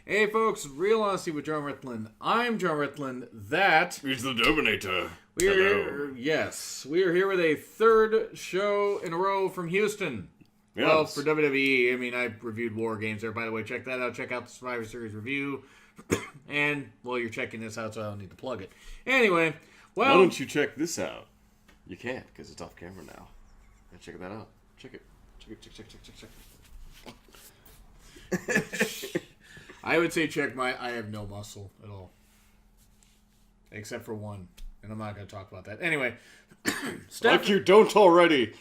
Hey folks, Real Honesty with John Ritland. I'm John Ritland. That He's the Dominator. we are here, yes, we are here with a third show in a row from Houston. Yes. Well, for WWE, I mean, I reviewed War Games there. By the way, check that out. Check out the Survivor Series review. And, well, you're checking this out, so I don't need to plug it. Anyway, well... Why don't you check this out? You can't, because it's off camera now. Yeah, check that out. Check it. Check. I would say check I have no muscle at all. Except for one. And I'm not going to talk about that. Anyway. Like you don't already.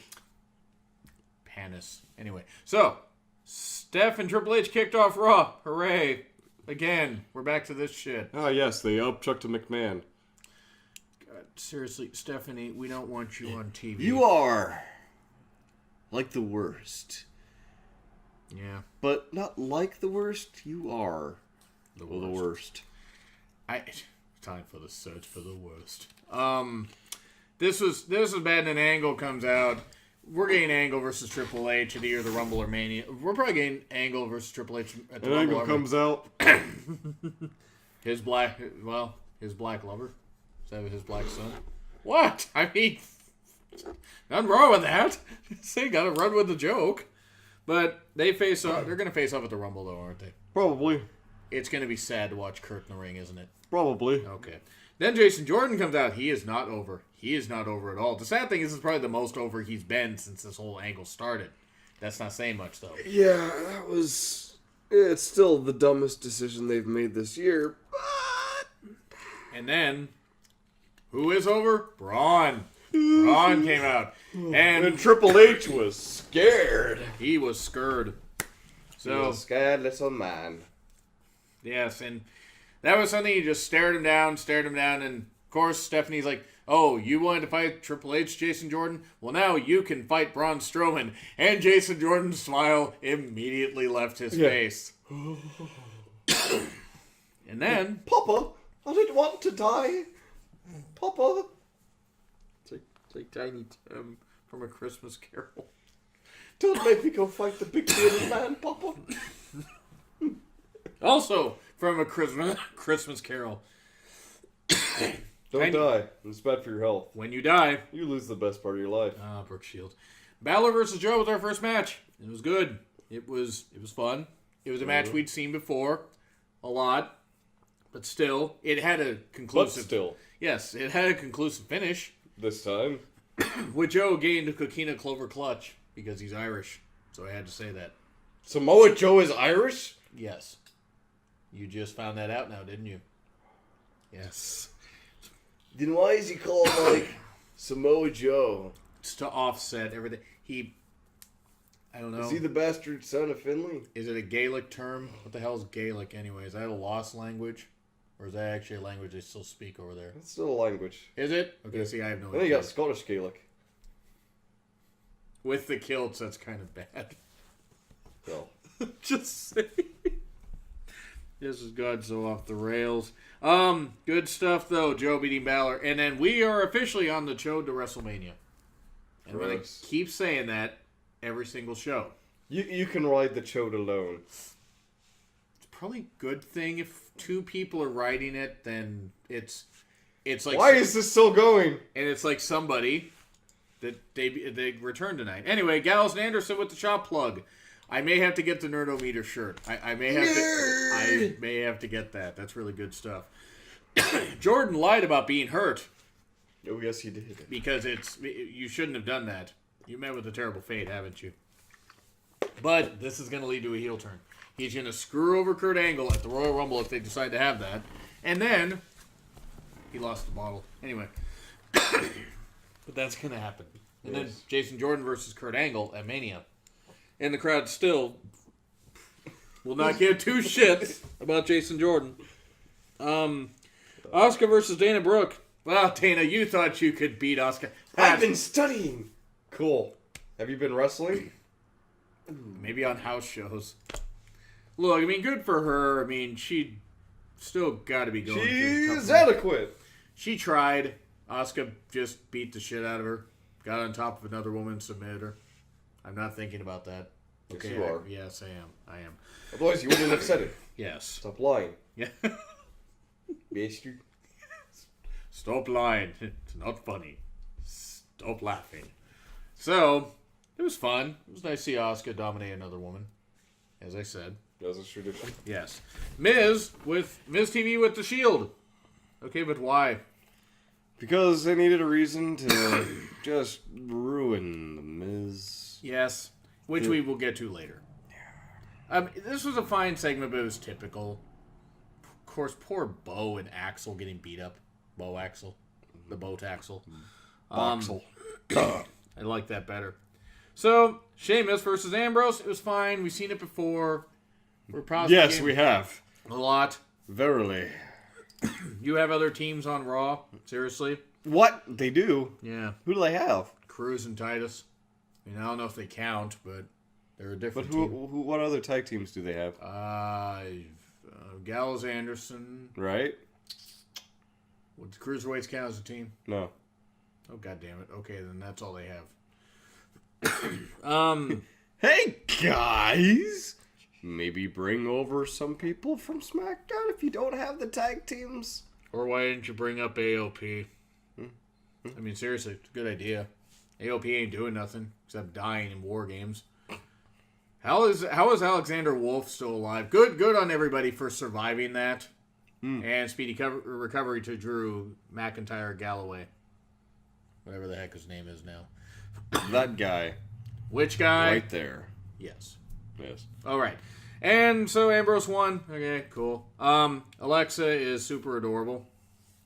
Panis. Anyway. So, Steph and Triple H kicked off Raw. Hooray. Again. We're back to this shit. Ah, yes, they upchucked to McMahon. God, seriously, Stephanie, we don't want you on TV. You are like the worst. Yeah. But not like the worst, you are The worst. Time for the search for the worst. This was bad, and an Angle comes out. We're getting Angle versus Triple H at either the Rumble or Mania. We're probably getting Angle versus Triple H at the An Rumble. Angle comes out. His black lover. Is that his black son? What? I mean, nothing wrong with that. They gotta run with the joke. But they face off. They're gonna face off at the Rumble, though, aren't they? Probably. It's gonna be sad to watch Kurt in the ring, isn't it? Probably. Okay. Then Jason Jordan comes out. He is not over. He is not over at all. The sad thing is, it's probably the most over he's been since this whole angle started. That's not saying much, though. Yeah, that was... It's still the dumbest decision they've made this year, but... And then, who is over? Braun. Braun came out. And Triple H was scared. He was scared. So, a scared little man. yes, and that was something he just stared him down, and of course Stephanie's like, oh, you wanted to fight Triple H, Jason Jordan? Well, now you can fight Braun Strowman. And Jason Jordan's smile immediately left his face. And then... Papa, I didn't want to die. Papa. It's like Tiny Tim from A Christmas Carol. Don't make me go fight the big bearded man, Papa. Also, from A Christmas Carol. Don't die. It's bad for your health. When you die... You lose the best part of your life. Brooke Shields. Balor versus Joe was our first match. It was good. It was fun. It was a match we'd seen before. A lot. But still, it had a conclusive... But still. Yes, it had a conclusive finish. This time. With Joe gained a Coquina Clover clutch because he's Irish. So I had to say that. Samoa Joe is Irish? Yes. You just found that out now, didn't you? Yes. Then why is he called, like, Samoa Joe? It's to offset everything. I don't know. Is he the bastard son of Finley? Is it a Gaelic term? What the hell is Gaelic anyway? Is that a lost language? Or is that actually a language they still speak over there? It's still a language. Is it? Okay, see, I have no Then you idea. got Scottish Gaelic. With the kilts, that's kind of bad. Well. Just saying. This has gone so off the rails. Good stuff, though. Joe beating Balor. And then we are officially on the show to WrestleMania. And I'm going to keep saying that every single show. You can ride the chode alone. It's probably a good thing if two people are riding it, then it's like... Why is this still going? And it's like somebody that they returned tonight. Anyway, Gallows and Anderson with the shop plug. I may have to get the Nerdometer shirt. I may have to get that. That's really good stuff. Jordan lied about being hurt. Oh, yes, he did. Because you shouldn't have done that. You met with a terrible fate, haven't you? But this is going to lead to a heel turn. He's going to screw over Kurt Angle at the Royal Rumble if they decide to have that. And then he lost the bottle. Anyway. But that's going to happen. And then Jason Jordan versus Kurt Angle at Mania. And the crowd still will not give two shits about Jason Jordan. Asuka versus Dana Brooke. Well, Dana, you thought you could beat Asuka. I've been studying. Cool. Have you been wrestling? Maybe on house shows. Look, I mean, good for her. I mean, she still got to be going. She's adequate. She tried. Asuka just beat the shit out of her. Got on top of another woman, submitted her. I'm not thinking about that. Okay, you are. Yes, I am. Otherwise, you wouldn't have said it. Yes. Stop lying. Yeah. Bastard. Stop lying. It's not funny. Stop laughing. So, it was fun. It was nice to see Asuka dominate another woman. As I said. As a tradition. Yes. Miz TV with the Shield. Okay, but why? Because they needed a reason to just ruin the Miz. Yes. Which we will get to later. This was a fine segment, but it was typical. Of course, poor Bo and Axel getting beat up. Bo Axel. The Boat Axel. Boxel. I like that better. So, Sheamus versus Ambrose. It was fine. We've seen it before. We're possibly Yes, we have. a lot. Verily. You have other teams on Raw? Seriously? What? They do? Yeah. Who do they have? Cruz and Titus. I mean, I don't know if they count, but they're a But different who? team. What other tag teams do they have? Gallows Anderson. Right? Would the Cruiserweights count as a team? No. Oh, God damn it. Okay, then that's all they have. Hey guys! Maybe bring over some people from SmackDown if you don't have the tag teams. Or why didn't you bring up AOP? I mean, seriously, it's a good idea. AOP ain't doing nothing except dying in war games. How is Alexander Wolf still alive? Good on everybody for surviving that. And speedy recovery to Drew McIntyre Galloway. Whatever the heck his name is now. That guy. Which guy? Right there. Yes. Yes. All right. And so Ambrose won. Okay, cool. Alexa is super adorable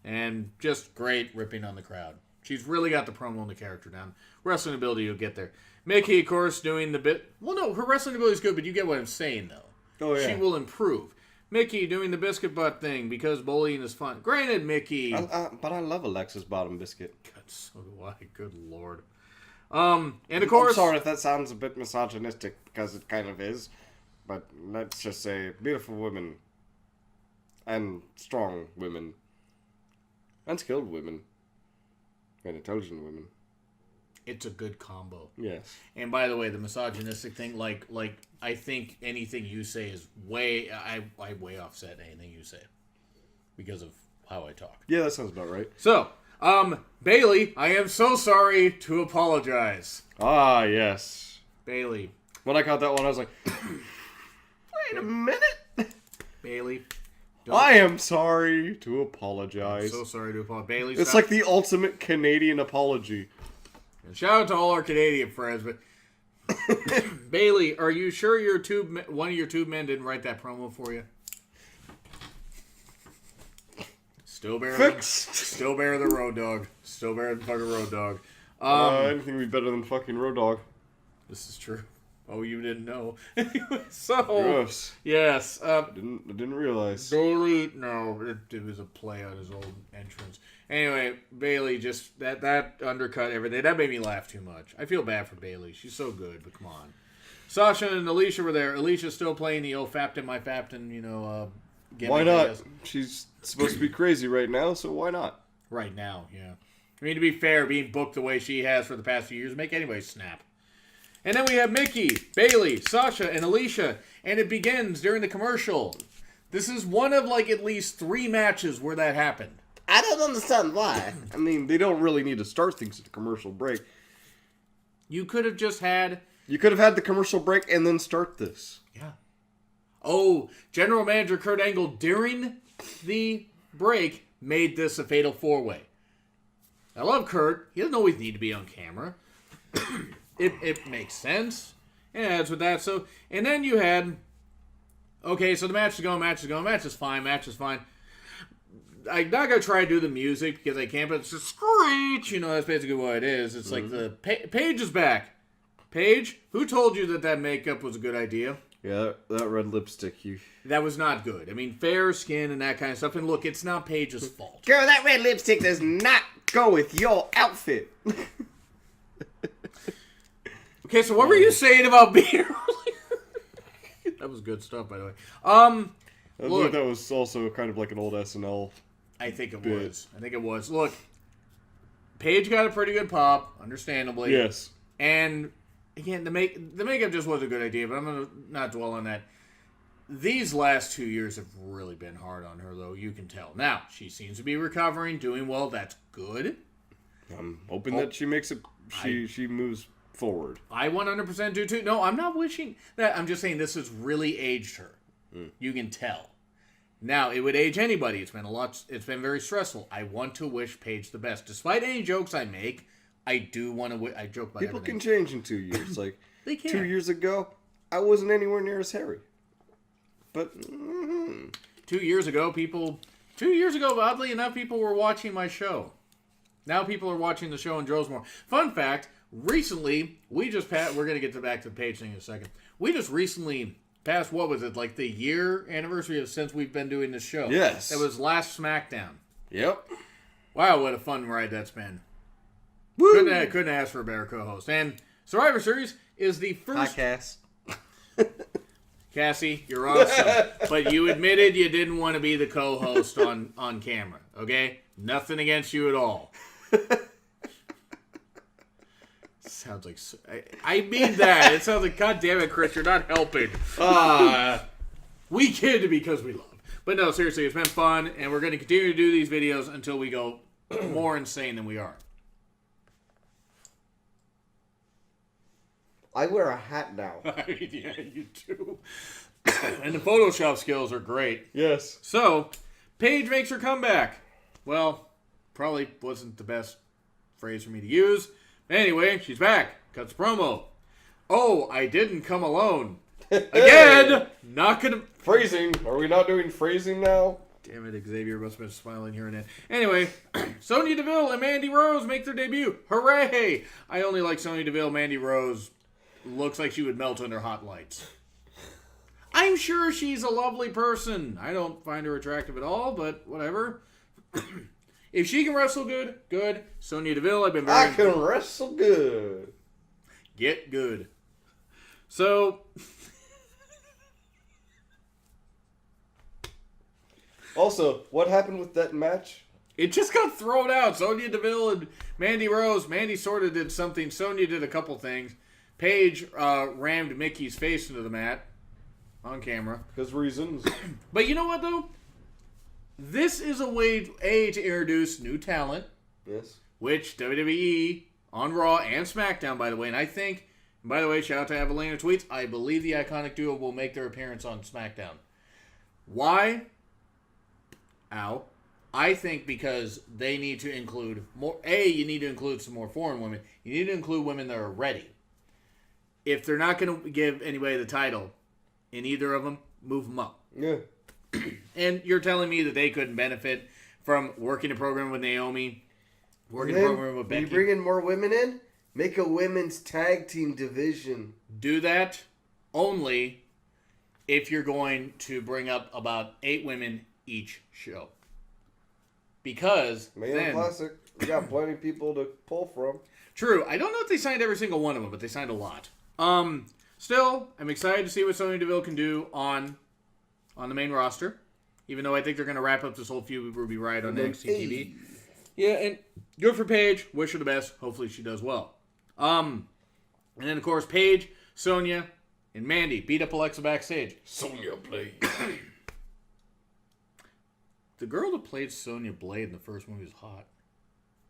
and just great ripping on the crowd. She's really got the promo and the character down. Wrestling ability, you'll get there. Mickey, of course, doing the bit. Well, no, her wrestling ability is good, but you get what I'm saying, though. Oh, yeah. She will improve. Mickey doing the biscuit butt thing because bullying is fun. Granted, Mickey. But I love Alexa's bottom biscuit. So do I. Good lord. And of course. I'm sorry if that sounds a bit misogynistic because it kind of is. But let's just say beautiful women. And strong women. And skilled women. And intelligent women. It's a good combo. Yes. And by the way, the misogynistic thing, like I think anything you say is I way offset anything you say because of how I talk. Yeah, that sounds about right. So, Bailey, I am so sorry to apologize. Ah, yes. Bailey. When I caught that one, I was like, wait a minute. Bailey. I am sorry to apologize. So sorry to apologize. Bailey, It's like the ultimate Canadian apology. And shout out to all our Canadian friends, but Bailey, are you sure one of your tube men didn't write that promo for you? Still bear the road dog. Still bear the fucking road dog. Anything would be better than fucking Road Dogg. This is true. Oh, you didn't know. So Gross. yes, I didn't realize. Bailey. No, it was a play on his old entrance. Anyway, Bailey just that undercut everything. That made me laugh too much. I feel bad for Bailey. She's so good, but come on. Sasha and Alicia were there. Alicia's still playing the Fapton, my Fapton, gimmick, Why I not? guess. She's supposed to be crazy right now, so why not? Right now, yeah. I mean, to be fair, being booked the way she has for the past few years, make anybody snap. And then we have Mickey, Bailey, Sasha, and Alicia, and it begins during the commercial. This is one of at least 3 matches where that happened. I don't understand why. I mean, they don't really need to start things at the commercial break. You could have just had... You could have had the commercial break and then start this. Yeah. Oh, General Manager Kurt Angle, during the break, made this a fatal 4-way. I love Kurt. He doesn't always need to be on camera. It makes sense. And it adds with that. So, and then you had... Okay, so the match is going. Match is fine. I'm not going to try to do the music because I can't, but it's just screech. That's basically what it is. It's like the... Paige is back. Paige, who told you that makeup was a good idea? Yeah, that red lipstick, That was not good. I mean, fair skin and that kind of stuff. And look, it's not Paige's fault. Girl, that red lipstick does not go with your outfit. Okay, so what were you saying about being earlier? That was good stuff, by the way. I think Look, that was also kind of like an old SNL. I think it was. Look, Paige got a pretty good pop, understandably. Yes. And again, the makeup just was a good idea, but I'm gonna not dwell on that. These last 2 years have really been hard on her, though. You can tell. Now she seems to be recovering, doing well. That's good. I'm hoping that she makes it. She moves forward. I 100% do too. No, I'm not wishing that. I'm just saying this has really aged her. You can tell. Now it would age anybody. It's been a lot. It's been very stressful. I want to wish Paige the best, despite any jokes I make. I do want to. I joke about People everything. can change in 2 years. Like They can. 2 years ago, I wasn't anywhere near as hairy. But 2 years ago, oddly enough, people were watching my show. Now people are watching the show and Joe's more. Fun fact, recently, we're going to get back to the Paige thing in a second. We just recently passed, what was it, like the year anniversary of since we've been doing this show. Yes. It was last SmackDown. yep. Wow, what a fun ride that's been. Woo! Couldn't ask for a better co-host. And Survivor Series is the first... Cass. Cassie, you're awesome. But you admitted you didn't want to be the co-host on camera, okay? Nothing against you at all. Sounds like... I mean that. It sounds like, God damn it, Chris, you're not helping. We kid because we love. But no, seriously, it's been fun, and we're going to continue to do these videos until we go more insane than we are. I wear a hat now. I mean, yeah, you do. And the Photoshop skills are great. Yes. So, Paige makes her comeback. Well, probably wasn't the best phrase for me to use. Anyway, she's back. Cuts promo. Oh, I didn't come alone. Again! Not gonna... Phrasing. Are we not doing phrasing now? Damn it, Xavier must have been smiling here and then. Anyway, Sonya Deville and Mandy Rose make their debut. Hooray! I only like Sonya Deville. Mandy Rose looks like she would melt under hot lights. I'm sure she's a lovely person. I don't find her attractive at all, but whatever. If she can wrestle good, good. Sonya Deville, I've been very... I can wrestle good. Get good. So... Also, what happened with that match? It just got thrown out. Sonya Deville and Mandy Rose. Mandy sort of did something. Sonya did a couple things. Paige rammed Mickey's face into the mat on camera. Because reasons. But you know what, though? This is a way, to introduce new talent, Yes. which WWE on Raw and SmackDown, by the way, and I think, by the way, shout out to Avalena Tweets, I believe the Iconic Duo will make their appearance on SmackDown. Why? I think because they need to include more... you need to include some more foreign women. You need to include women that are ready. If they're not going to give anybody the title in either of them, move them up. Yeah. And you're telling me that they couldn't benefit from working a program with Naomi, working a program with Becky? You bring in more women in? Make a women's tag team division. Do that only if you're going to bring up about 8 women each show. Because Man Classic. We got plenty of people to pull from. True. I don't know if they signed every single one of them, but they signed a lot. Still, I'm excited to see what Sonya Deville can do on the main roster. Even though I think they're going to wrap up this whole feud with Ruby Riott on NXT TV. Yeah, and good for Paige. Wish her the best. Hopefully she does well. And then, of course, Paige, Sonya, and Mandy beat up Alexa backstage. Sonya Blade. The girl that played Sonya Blade in the first movie was hot.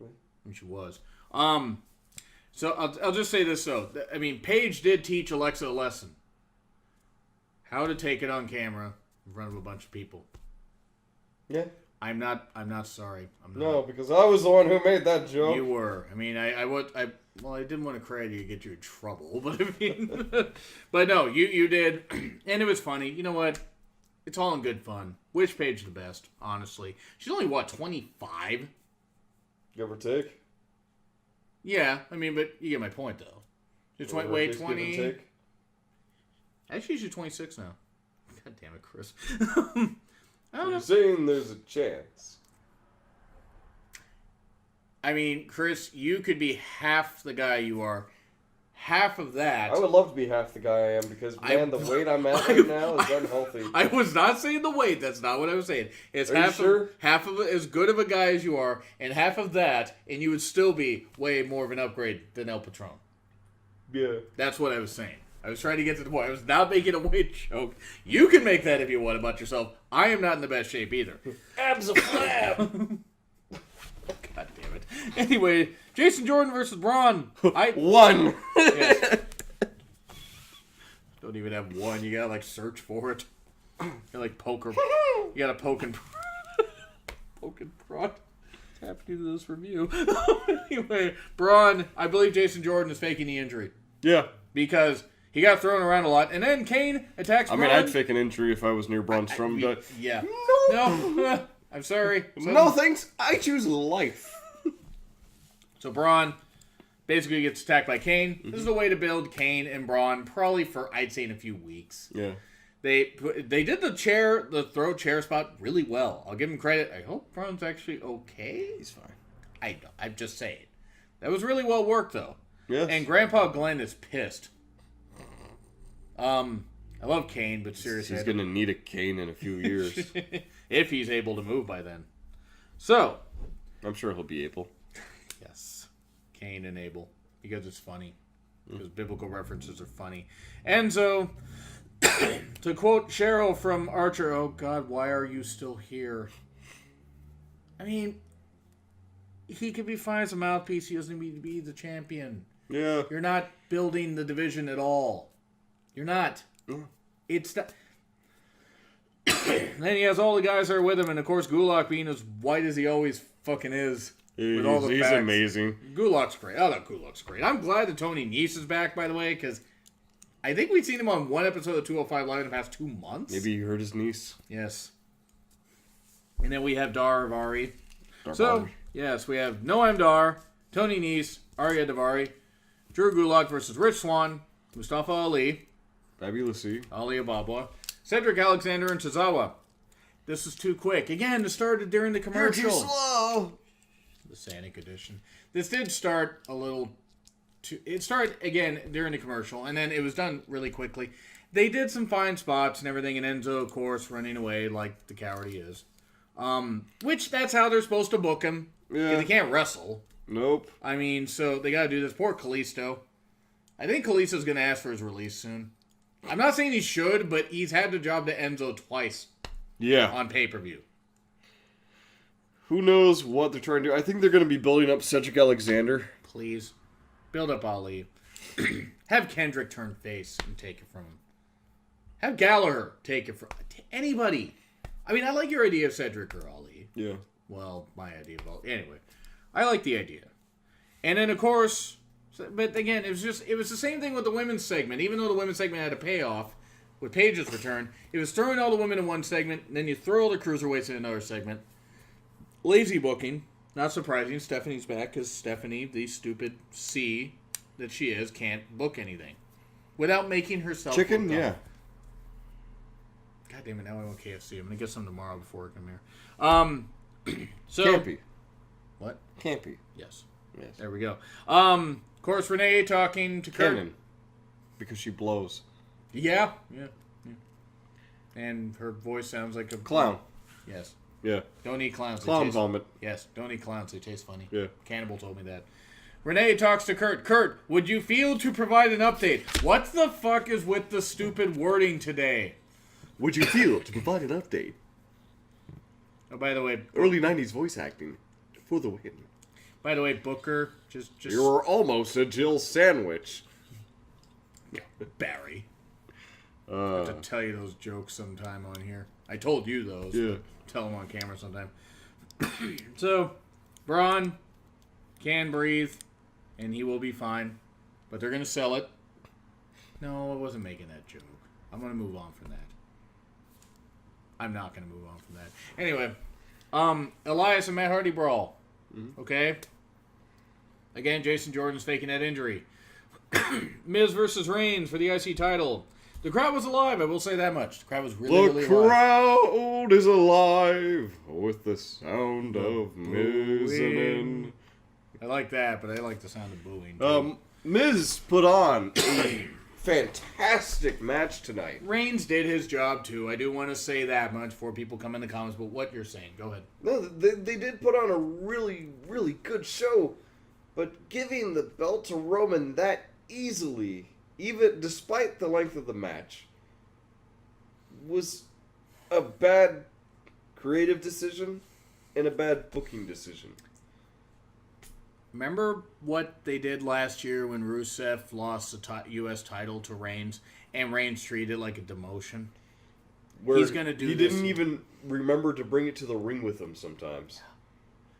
I mean, she was. So I'll just say this, though. I mean, Paige did teach Alexa a lesson. How to take it on camera in front of a bunch of people. Yeah. I'm not sorry. I'm not. No, because I was the one who made that joke. You were. I mean, I didn't want to cry to get you in trouble, but I mean, but no, you did, and it was funny. You know what? It's all in good fun. Wish Paige the best, honestly. She's only, 25? Give or take. Yeah, I mean, but you get my point, though. She's 20. Wait, 20. Give or take. Actually, she's 26 now. God damn it, Chris. I don't know. You're saying there's a chance. I mean, Chris, you could be half the guy you are. Half of that. I would love to be half the guy I am because, man, the weight I'm at right now is unhealthy. I was not saying the weight. That's not what I was saying. It's Are you sure? half of as good of a guy as you are, and half of that, and you would still be way more of an upgrade than El Patron. Yeah. That's what I was saying. I was trying to get to the point. I was not making a weight joke. You can make that if you want about yourself. I am not in the best shape either. Abs a flab. God damn it. Anyway, Jason Jordan versus Braun. One. Yes. Don't even have one. You gotta like search for it. You're like poker. You gotta poke and prod. Happy to do this review. Anyway, Braun. I believe Jason Jordan is faking the injury Yeah. because he got thrown around a lot, and then Kane attacks I Braun. mean, I'd fake an injury if I was near Braun Strowm, but Yeah. no. No. I'm sorry. No thanks. I choose life. So Braun basically gets attacked by Kane. This is a way to build Kane and Braun probably for, I'd say, in a few weeks. Yeah. They did the throw chair spot really well. I'll give him credit. I hope Braun's actually okay. He's fine. I'm just saying. That was really well worked, though. Yes. And Grandpa Glenn is pissed. I love Kane, but seriously, He's gonna need a cane in a few years. if he's able to move by then. So, I'm sure he'll be able. yes, Kane and Abel, because it's funny. Because biblical references are funny. And so, to quote Cheryl from Archer, oh God, why are you still here? I mean, he could be fine as a mouthpiece. He doesn't need to be the champion. Yeah. You're not building the division at all. You're not. It's not. Then he has all the guys there with him, and of course Gulak being as white as he always fucking is. With all the He's facts. amazing. Gulak's great. Oh, that Gulak's great. I'm glad that Tony Nese is back, by the way, because I think we've seen him on one episode of 205 Live in the past 2 months. Maybe he hurt his niece. Yes. And then we have Daivari. So, yes, we have Noam Dar, Tony Nese, Arya Daivari, Drew Gulak versus Rich Swann, Mustafa Ali, Fabulously. Ali Ababa, Cedric Alexander, and Tozawa. This is too quick. Again, this started during the commercial. slow. The Sanic edition. This did start a little... It started, again, during the commercial, and then it was done really quickly. They did some fine spots and everything, and Enzo, of course, running away like the coward he is. Which, that's how they're supposed to book him. Yeah. 'Cause he can't wrestle. Nope. I mean, so they gotta do this. Poor Kalisto. I think Kalisto's gonna ask for his release soon. I'm not saying he should, but he's had the job to Enzo twice Yeah. on pay-per-view. Who knows what they're trying to do? I think they're going to be building up Cedric Alexander. Please. Build up Ali. Have Kendrick turn face and take it from him. Have Gallagher take it from... Anybody. I mean, I like your idea of Cedric or Ali. Yeah. Well, my idea of Ali. Anyway. I like the idea. And then, of course... But again, it was the same thing with the women's segment. Even though the women's segment had a payoff with Paige's return, it was throwing all the women in one segment, and then you throw all the cruiserweights in another segment. Lazy booking. Not surprising. Stephanie's back because Stephanie, the stupid C that she is, can't book anything without making herself Chicken? look Yeah. dumb. God damn it! Now I want KFC. I'm gonna get some tomorrow before I come here. So Campy. what? Campy. Yes. Yes. There we go. Of course, Renee talking to Kurt. Cannon. Because she blows. Yeah. And her voice sounds like a Clown. Yes. Yeah. Don't eat clowns. They Clown taste- vomit. Yes. Don't eat clowns. They taste funny. Yeah. Cannibal told me that. Renee talks to Kurt. Kurt, would you feel to provide an update? What the fuck is with the stupid wording today? Would you feel to provide an update? Oh, by the way, Early 90s voice acting for the win. Booker, just You're almost a Jill sandwich. Barry. I have to tell you those jokes sometime on here. I told you those. Yeah. Tell them on camera sometime. So, Braun can breathe, and he will be fine. But they're going to sell it. No, I wasn't making that joke. I'm going to move on from that. I'm not going to move on from that. Anyway, Elias and Matt Hardy brawl. Okay? Again, Jason Jordan's faking that injury. Miz versus Reigns for the IC title. The crowd was alive, I will say that much. The crowd was really The alive. crowd is alive with the sound of Miz. I like that, but I like the sound of booing. too. Miz put on a fantastic match tonight. Reigns did his job, too. I do want to say that much before people come in the comments, but what you're saying, go ahead. No, they did put on a really, really good show, but giving the belt to Roman that easily, even despite the length of the match, was a bad creative decision and a bad booking decision. Remember what they did last year when Rusev lost the U.S. title to Reigns, and Reigns treated it like a demotion? Where He's gonna do he this. didn't even remember to bring it to the ring with him sometimes.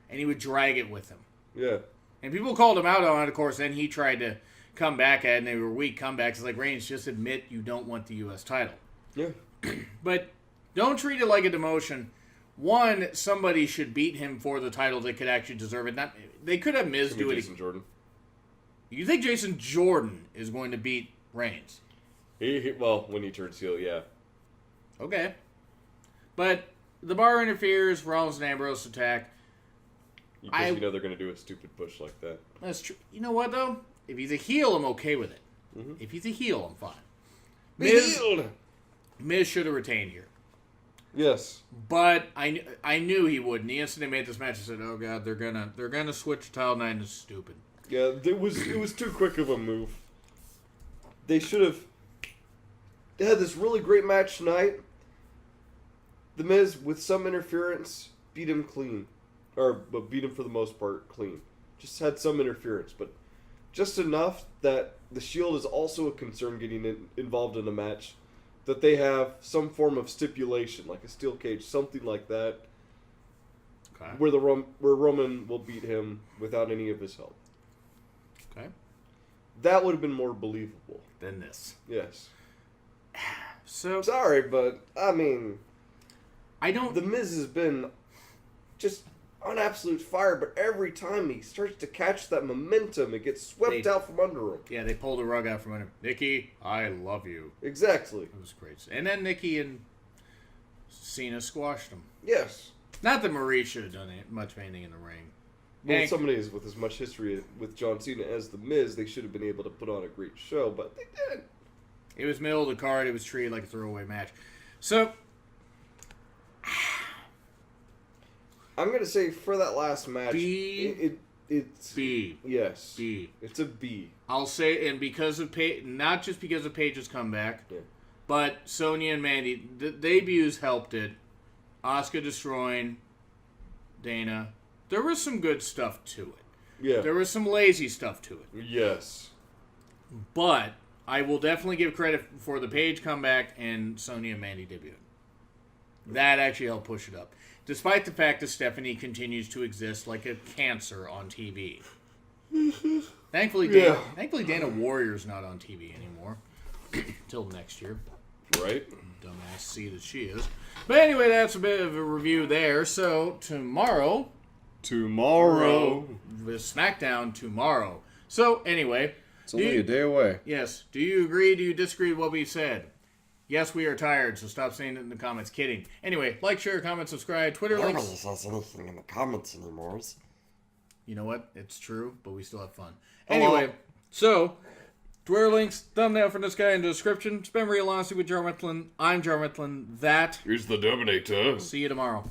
And he would drag it with him. Yeah. And people called him out on it, of course. Then he tried to come back at it, and they were weak comebacks. It's like, Reigns, just admit you don't want the U.S. title. Yeah. But don't treat it like a demotion. One, somebody should beat him for the title that could actually deserve it. Not, they could have Miz do it. Jason Jordan. You think Jason Jordan is going to beat Reigns? Well, when he turns heel, yeah. Okay. But the bar interferes, Rollins and Ambrose attack. Because you know they're going to do a stupid push like that. That's true. You know what, though? If he's a heel, I'm okay with it. Mm-hmm. If he's a heel, I'm fine. Healed! Miz should have retained here. Yes. But I knew he would. And the instant they made this match, I said, "Oh God, they're gonna switch to Title 9. It's stupid." Yeah, it was too quick of a move. They should have. They had this really great match tonight. The Miz, with some interference, beat him clean, but beat him for the most part clean. Just had some interference, but just enough that the Shield is also a concern getting involved in a match. That they have some form of stipulation, like a steel cage, something like that, Okay. where Roman will beat him without any of his help. Okay. That would have been more believable. Then this. Yes. So Sorry, but I mean, I don't. The Miz has been just on absolute fire, but every time he starts to catch that momentum, it gets swept out from under him. Yeah, they pulled the rug out from under him. Nikki, I love you. Exactly. It was great. And then Nikki and Cena squashed him. Yes. Not that Marie should have done much of anything in the ring. Well, Hank- somebody is with as much history with John Cena as The Miz, they should have been able to put on a great show, but they didn't. It was middle of the card. It was treated like a throwaway match. So I'm going to say for that last match, B. it's... B. Yes. B. It's a B. I'll say, and because of not just because of Paige's comeback, but Sonya and Mandy, the debuts helped it. Asuka destroying Dana. There was some good stuff to it. Yeah. There was some lazy stuff to it. Yes. But I will definitely give credit for the Paige comeback and Sonya and Mandy debut. That actually helped push it up. Despite the fact that Stephanie continues to exist like a cancer on TV. Thankfully, Dana Warrior's not on TV anymore. Till next year. Right. Dumbass C that she is. But anyway, that's a bit of a review there. So, tomorrow... With SmackDown tomorrow. So, anyway... It's only a day away. Yes. Do you agree? Do you disagree with what we said? Yes, we are tired, so stop saying it in the comments. Kidding. Anyway, like, share, comment, subscribe, Twitter Nobody links. says anything in the comments anymore. You know what? It's true, but we still have fun. Hello. Anyway, so, Twitter links, thumbnail for this guy in the description. Spend real honesty with Jar Mifflin. I'm Jar Mifflin. That. Here's the Dominator. See you tomorrow.